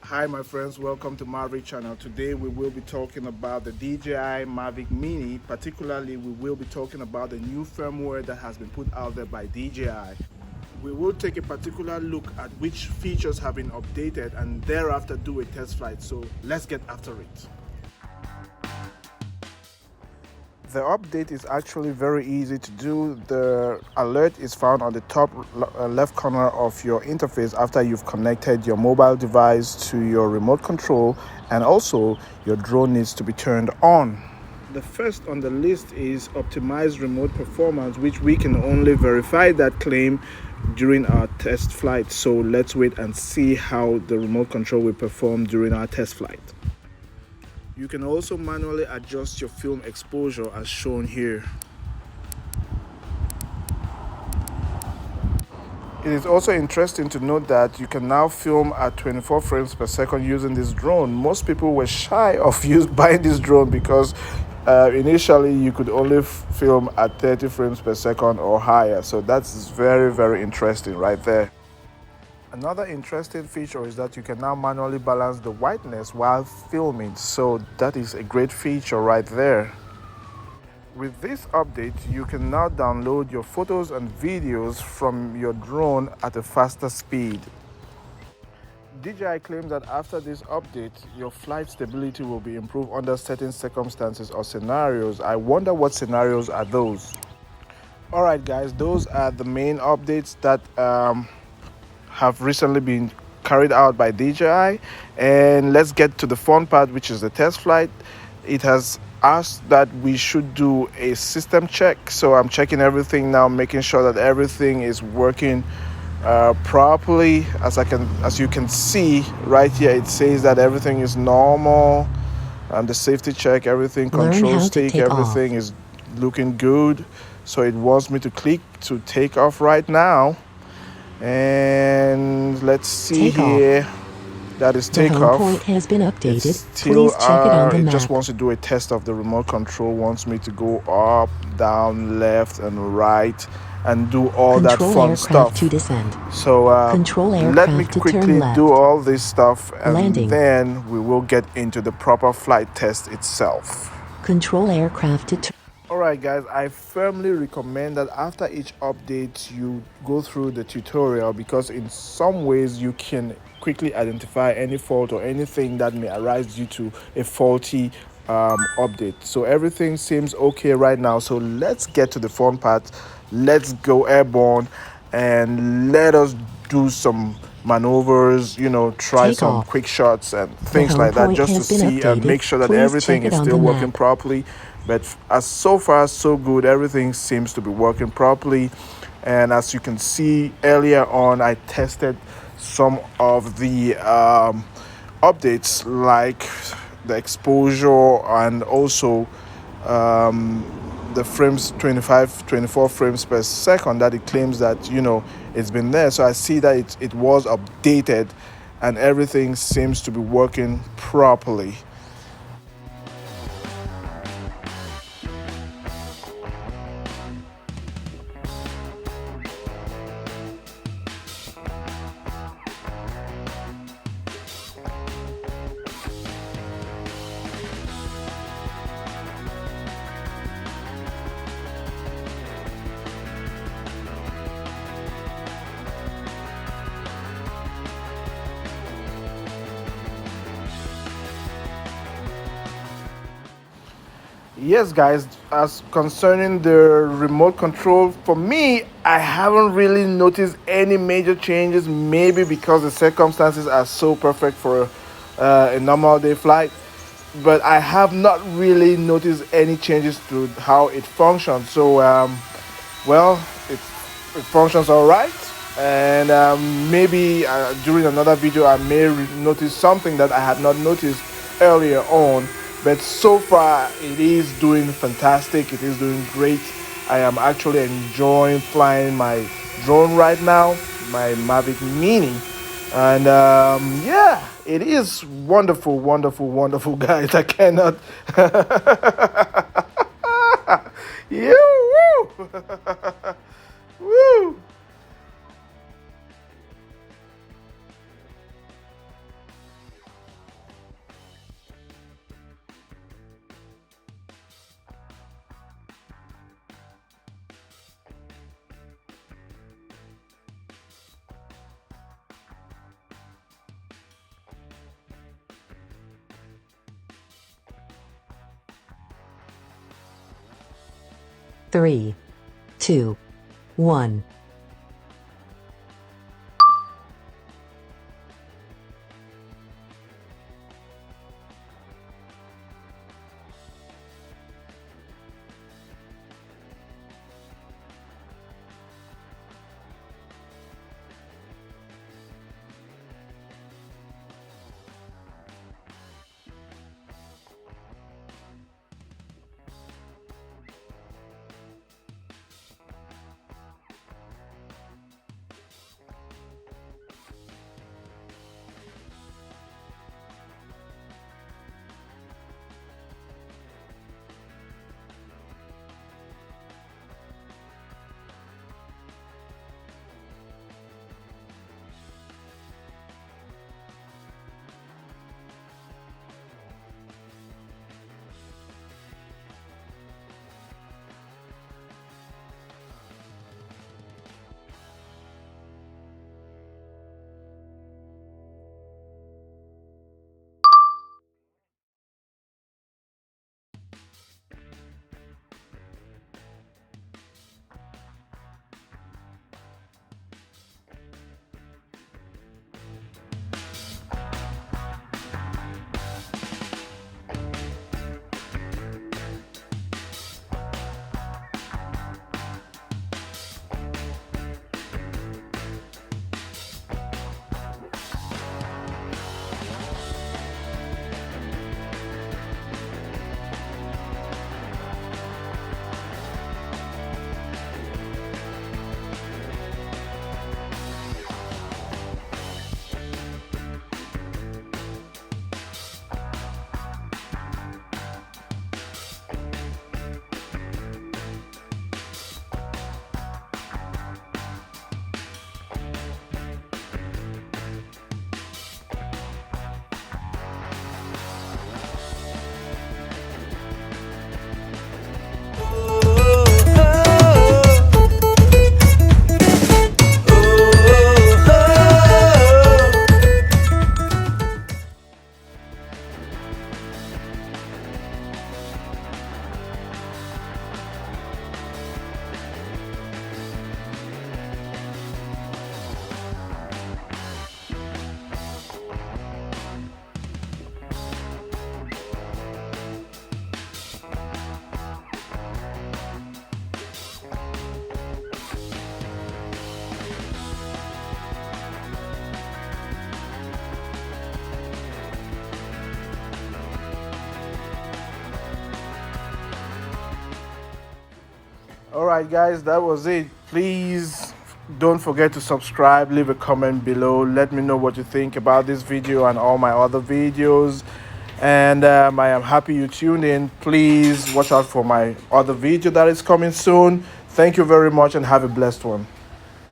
Hi my friends, welcome to Mavic channel. Today we will be talking about the DJI Mavic Mini. Particularly we will be talking about the new firmware that has been put out there by DJI. We will take a particular look at which features have been updated and thereafter do a test flight. So let's get after it. The update is actually very easy to do. The alert is found on the top left corner of your interface after you've connected your mobile device to your remote control, and also your drone needs to be turned on. The first on the list is optimized remote performance, which we can only verify that claim during our test flight. So let's wait and see how the remote control will perform during our test flight. You can also manually adjust your film exposure as shown here. It is also interesting to note that you can now film at 24 frames per second using this drone. Most people were shy of buying this drone because initially you could only film at 30 frames per second or higher. So that's very, very interesting right there. Another interesting feature is that you can now manually balance the whiteness while filming, so that is a great feature right there. With this update, you can now download your photos and videos from your drone at a faster speed. DJI claims that after this update, your flight stability will be improved under certain circumstances or scenarios. I wonder what scenarios are those. Alright guys, those are the main updates that have recently been carried out by DJI, and let's get to the fun part, which is the test flight. It has asked that we should do a system check, so I'm checking everything now, making sure that everything is working properly. As you can see right here, it says that everything is normal, and the safety check, everything, control stick, everything is looking good. So it wants me to click to take off right now. And let's see here. That is takeoff. The home point has been updated. Still, Please check it on the it map. just wants to do a test of the remote control. Wants me to go up, down, left, and right, and do all that fun stuff. To descend. So let me quickly do all this stuff, and then we will get into the proper flight test itself. Control aircraft to turn. Alright guys, I firmly recommend that after each update you go through the tutorial, because in some ways you can quickly identify any fault or anything that may arise due to a faulty update. So everything seems okay right now, so let's get to the fun part. Let's go airborne and let us do some maneuvers, try some quick shots and things like that, just to see and make sure that everything is still working properly. But as so far so good, everything seems to be working properly. And as you can see earlier on, I tested some of the updates, like the exposure and also the frames, 24 frames per second, that it claims that it's been there. So I see that it was updated and everything seems to be working properly. Yes guys, as concerning the remote control, for me, I haven't really noticed any major changes, maybe because the circumstances are so perfect for a normal day flight, but I have not really noticed any changes to how it functions. So well, it functions all right, and maybe during another video I may notice something that I had not noticed earlier on. But so far it is doing fantastic. It is doing great. I am actually enjoying flying my drone right now, my Mavic Mini, and yeah, it is wonderful, wonderful guys. I cannot woo. 3, 2, 1. All right, guys, that was it. Please don't forget to subscribe, leave a comment below, let me know what you think about this video and all my other videos. And I am happy you tuned in. Please watch out for my other video that is coming soon. Thank you very much and have a blessed one.